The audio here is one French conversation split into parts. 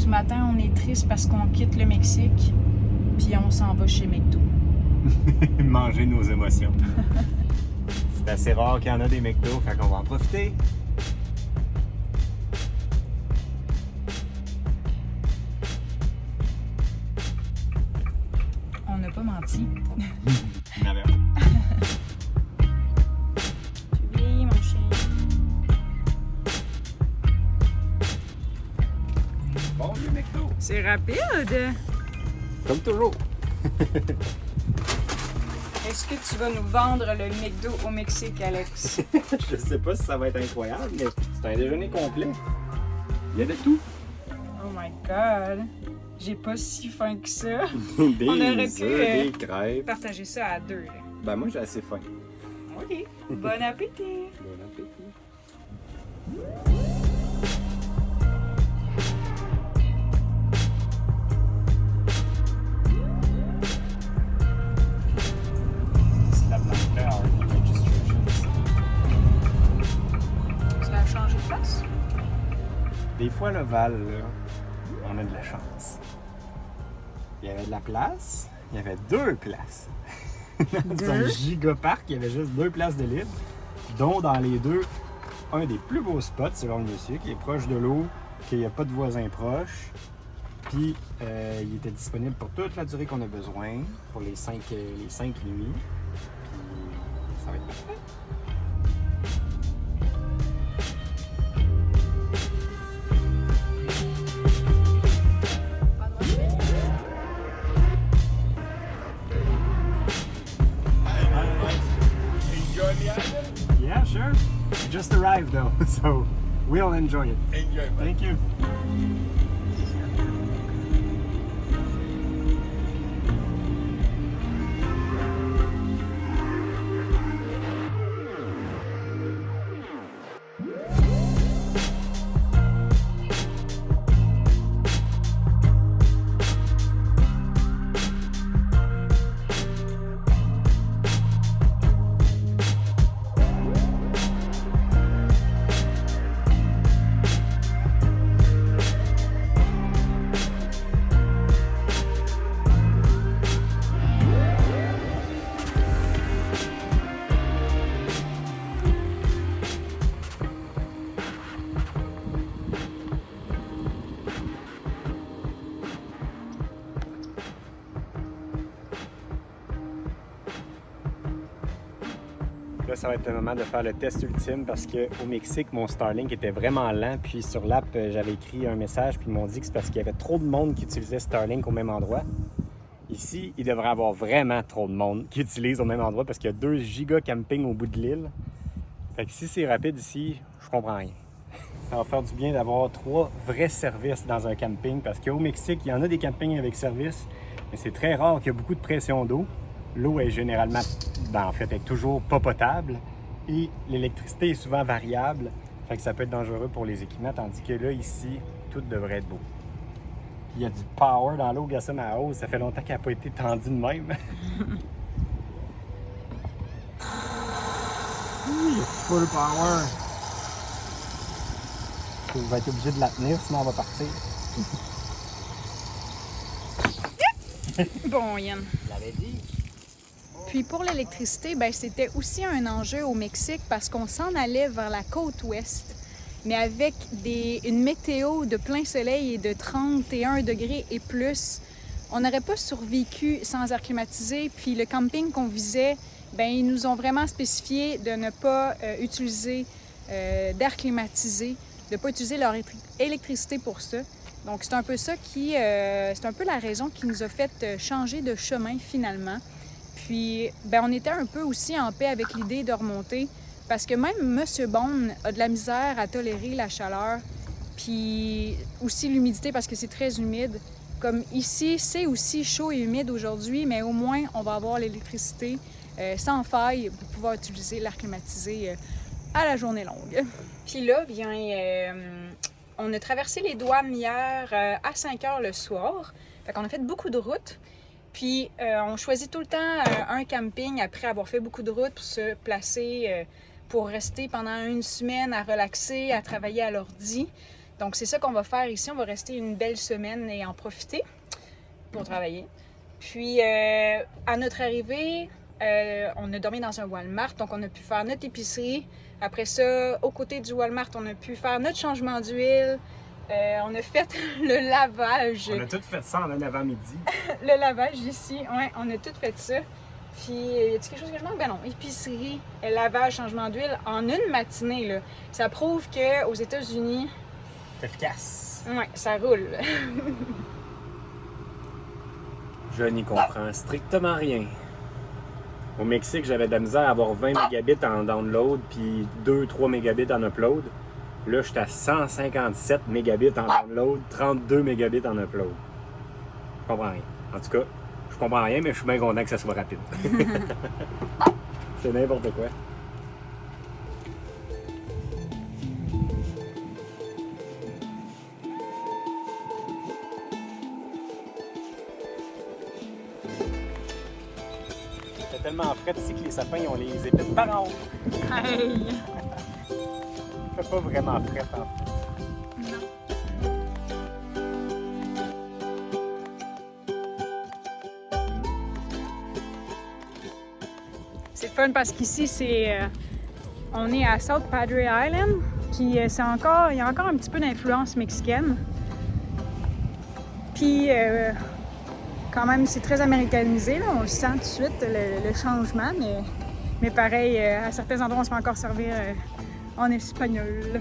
Ce matin, on est triste parce qu'on quitte le Mexique, puis on s'en va chez McDo. Manger nos émotions. C'est assez rare qu'il y en a des McDo, fait qu'on va en profiter. On n'a pas menti. Il y en avait un. Tu vis, mon chien. Bon vieux McDo. C'est rapide. Comme toujours. Est-ce que tu vas nous vendre le McDo au Mexique, Alex? Je sais pas si ça va être incroyable, mais c'est un déjeuner complet. Il y a de tout. Oh my God. J'ai pas si faim que ça. Des On aurait pu, œufs, des crêpes. Partager ça à deux. Là. Ben moi j'ai assez faim. OK. Bon appétit. Bon appétit. C'est la blanqueur registration. Ça a changé de place? Des fois, le Val, là, on a de la chance. Il y avait de la place, il y avait 2 places. Dans un gigaparc, il y avait juste 2 places de libre, dont dans les 2, un des plus beaux spots, selon le monsieur, qui est proche de l'eau, qu'il n'y a pas de voisins proches. Puis, il était disponible pour toute la durée qu'on a besoin, pour les 5 nuits. Puis, ça va être parfait. Enjoy the island. Yeah, sure. We just arrived though, so we'll enjoy it. Enjoy, man. Thank you. Là, ça va être le moment de faire le test ultime parce qu'au Mexique, mon Starlink était vraiment lent. Puis sur l'app, j'avais écrit un message puis ils m'ont dit que c'est parce qu'il y avait trop de monde qui utilisait Starlink au même endroit. Ici, il devrait y avoir vraiment trop de monde qui utilise au même endroit parce qu'il y a 2 giga camping au bout de l'île. Fait que si c'est rapide ici, je comprends rien. Ça va faire du bien d'avoir 3 vrais services dans un camping parce qu'au Mexique, il y en a des campings avec service, mais c'est très rare qu'il y ait beaucoup de pression d'eau. L'eau est généralement, en fait, est toujours pas potable et l'électricité est souvent variable. Fait que ça peut être dangereux pour les équipements, tandis que là, ici, tout devrait être beau. Il y a du power dans l'eau, regarde ça, ma hausse, ça fait longtemps qu'elle n'a pas été tendue de même. Full power! Je vais être obligé de la tenir, sinon on va partir. Bon, Yann. Je l'avais dit. Puis pour l'électricité, ben, c'était aussi un enjeu au Mexique parce qu'on s'en allait vers la côte ouest, mais avec une météo de plein soleil et de 31 degrés et plus. On n'aurait pas survécu sans air climatisé. Puis le camping qu'on visait, ben, ils nous ont vraiment spécifié de ne pas utiliser d'air climatisé, de ne pas utiliser leur électricité pour ça. Donc c'est un peu ça c'est un peu la raison qui nous a fait changer de chemin finalement. Puis, ben, on était un peu aussi en paix avec l'idée de remonter parce que même M. Bond a de la misère à tolérer la chaleur, puis aussi l'humidité parce que c'est très humide. Comme ici, c'est aussi chaud et humide aujourd'hui, mais au moins, on va avoir l'électricité sans faille pour pouvoir utiliser l'air climatisé à la journée longue. Puis là, bien, on a traversé les douanes hier à 5 heures le soir. Fait qu'on a fait beaucoup de routes. Puis, on choisit tout le temps un camping après avoir fait beaucoup de routes pour se placer, pour rester pendant une semaine à relaxer, à travailler à l'ordi. Donc, c'est ça qu'on va faire ici. On va rester une belle semaine et en profiter pour travailler. Puis, à notre arrivée, on a dormi dans un Walmart, donc on a pu faire notre épicerie. Après ça, aux côtés du Walmart, on a pu faire notre changement d'huile. On a fait le lavage. On a tout fait ça en un avant-midi. Le lavage ici, ouais, on a tout fait ça. Puis, y a-t-il quelque chose que je manque? Ben non, épicerie, lavage, changement d'huile, en une matinée, là. Ça prouve qu'aux États-Unis... C'est efficace. Ouais, ça roule. Je n'y comprends strictement rien. Au Mexique, j'avais de la misère à avoir 20 mégabits en download puis 2-3 mégabits en upload. Là, j'étais à 157 mégabits en download, 32 mégabits en upload. Je comprends rien. En tout cas, je comprends rien, mais je suis bien content que ça soit rapide. C'est n'importe quoi. C'est tellement frais ici que les sapins ils ont les épines par en haut. Hey! Il fait pas vraiment frais en fait. Non. C'est fun parce qu'ici, on est à South Padre Island, puis il y a encore un petit peu d'influence mexicaine. Puis, quand même, c'est très américanisé, là. On le sent tout de suite, le changement, mais pareil, à certains endroits, on se fait encore servir en espagnol.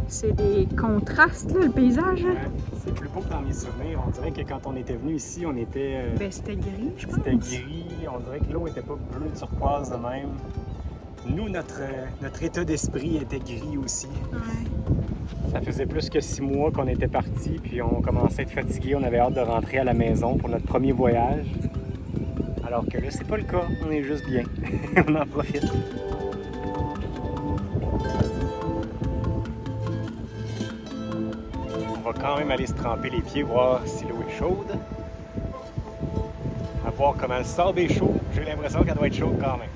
C'est des contrastes, là, le paysage. Ouais, c'est plus beau que dans mes souvenirs. On dirait que quand on était venu ici, on était. Ben, c'était gris, je pense. C'était gris. On dirait que l'eau n'était pas bleue turquoise de même. Nous, notre état d'esprit était gris aussi. Ouais. Ça faisait plus que 6 mois qu'on était partis, puis on commençait à être fatigué. On avait hâte de rentrer à la maison pour notre premier voyage. Alors que là, c'est pas le cas. On est juste bien. On en profite. On va quand même aller se tremper les pieds, voir si l'eau est chaude. À voir comment le sable est chaud. J'ai l'impression qu'elle doit être chaude quand même.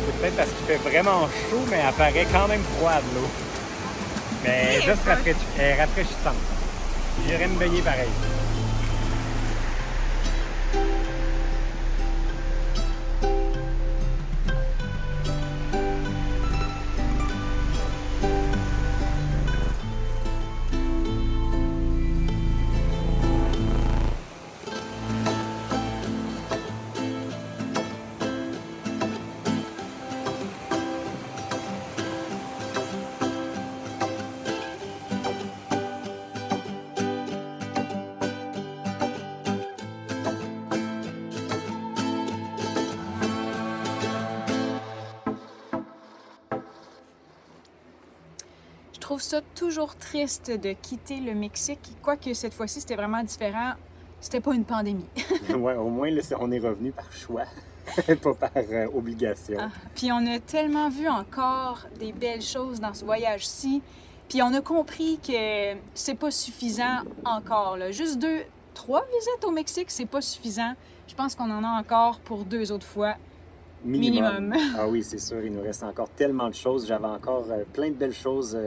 C'est peut-être parce qu'il fait vraiment chaud, mais elle paraît quand même froide l'eau. Mais juste rafraîchissante. J'irais me baigner pareil. Je trouve ça toujours triste de quitter le Mexique, quoique cette fois-ci, c'était vraiment différent. C'était pas une pandémie. Ouais, au moins, là, on est revenu par choix, pas par obligation. Ah, puis on a tellement vu encore des belles choses dans ce voyage-ci. Puis on a compris que c'est pas suffisant encore, là. Juste 2-3 visites au Mexique, c'est pas suffisant. Je pense qu'on en a encore pour 2 autres fois. Minimum. Ah oui, c'est sûr, il nous reste encore tellement de choses. J'avais encore plein de belles choses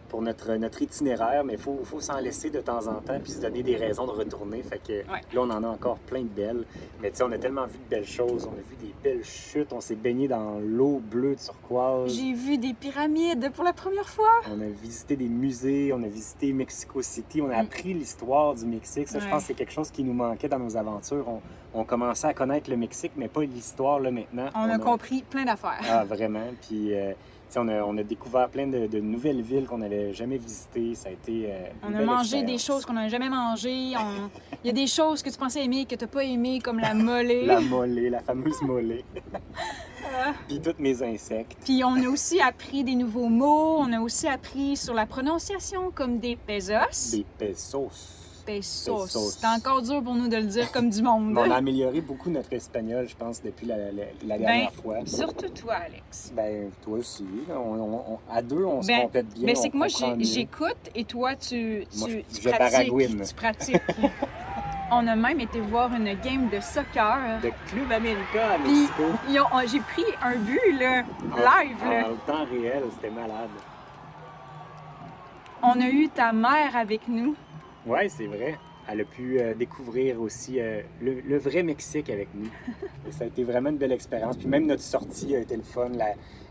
pour notre itinéraire, mais il faut s'en laisser de temps en temps puis se donner des raisons de retourner. Fait que Ouais. là, on en a encore plein de belles. Mais tu sais, on a tellement vu de belles choses. On a vu des belles chutes. On s'est baigné dans l'eau bleue turquoise. J'ai vu des pyramides pour la première fois. On a visité des musées. On a visité Mexico City. On a appris l'histoire du Mexique. Ça, je pense que c'est quelque chose qui nous manquait dans nos aventures. On commençait à connaître le Mexique, mais pas l'histoire là maintenant. On a compris plein d'affaires. Ah, vraiment. Puis, tu sais, on a découvert plein de nouvelles villes qu'on n'avait jamais visitées. Ça a été On une a belle mangé des expérience. choses qu'on n'a jamais mangées. Il y a des choses que tu pensais aimer que tu n'as pas aimées, comme la mollet. La mollet, la fameuse mollet. Puis tous mes insectes. Puis on a aussi appris des nouveaux mots. On a aussi appris sur la prononciation, comme des pesos. Des pesos. pesos. Pesos. C'est encore dur pour nous de le dire comme du monde. Mais on a amélioré beaucoup notre espagnol, je pense, depuis la dernière fois. Surtout toi, Alex. Ben, toi aussi. À deux, on se complète bien. Ben, c'est que moi, comprend mieux. j'écoute et toi, tu je baragouine. Tu pratiques. On a même été voir une game de soccer. De Club América à Puis, Mexico. j'ai pris un but, là, live, là. En temps réel, c'était malade. On a eu ta mère avec nous. Ouais, c'est vrai. Elle a pu découvrir aussi le vrai Mexique avec nous. Et ça a été vraiment une belle expérience. Puis même notre sortie a été le fun.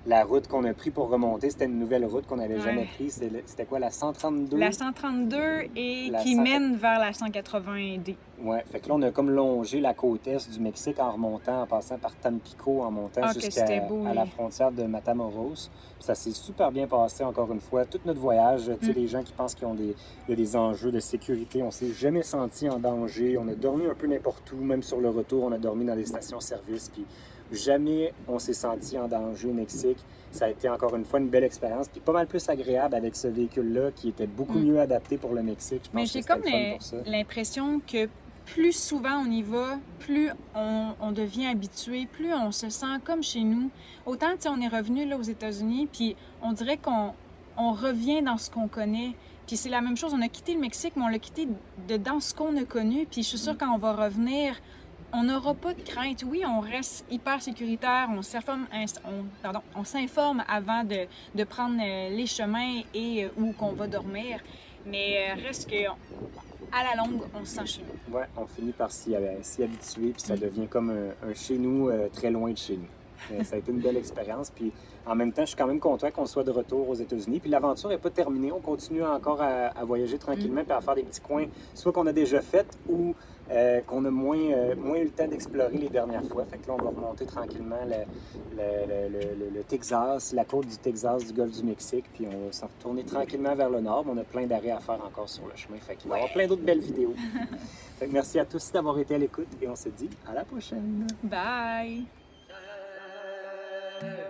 La route qu'on a pris pour remonter, c'était une nouvelle route qu'on n'avait jamais prise. C'était quoi, la 132? La 132 et La qui 100... mène vers la 180D. Ouais, fait que là, on a comme longé la côte est du Mexique en remontant, en passant par Tampico, en montant jusqu'à la frontière de Matamoros. Puis ça s'est super bien passé, encore une fois. Tout notre voyage, tu sais, les gens qui pensent qu'il y a des enjeux de sécurité, on s'est jamais senti en danger. On a dormi un peu n'importe où, même sur le retour, on a dormi dans des stations-service. Puis jamais on s'est senti en danger au Mexique. Ça a été encore une fois une belle expérience, puis pas mal plus agréable avec ce véhicule-là qui était beaucoup mieux adapté pour le Mexique. Je pense Mais que j'ai c'était comme le fun pour ça. l'impression que plus souvent on y va, plus on devient habitué, plus on se sent comme chez nous. Autant, tu sais, on est revenu là aux États-Unis, puis on dirait qu'on revient dans ce qu'on connaît. Puis c'est la même chose, on a quitté le Mexique, mais on l'a quitté dans ce qu'on a connu. Puis je suis sûre quand on va revenir, on n'aura pas de crainte. Oui, on reste hyper sécuritaire, on s'informe avant de prendre les chemins et où qu'on va dormir. Mais reste que, à la longue, on se sent chez nous. Ouais, on finit par s'y habituer, puis ça devient comme un chez nous très loin de chez nous. Mais ça a été une belle expérience, puis en même temps, je suis quand même content qu'on soit de retour aux États-Unis. Puis l'aventure n'est pas terminée, on continue encore à voyager tranquillement, puis à faire des petits coins, soit qu'on a déjà fait ou qu'on a moins eu le temps d'explorer les dernières fois. Fait que là, on va remonter tranquillement le Texas, la côte du Texas, du golfe du Mexique, puis on va s'en retourner tranquillement vers le nord. On a plein d'arrêts à faire encore sur le chemin, fait qu'il va y avoir plein d'autres belles vidéos. Fait que merci à tous d'avoir été à l'écoute et on se dit à la prochaine. Bye! Hey.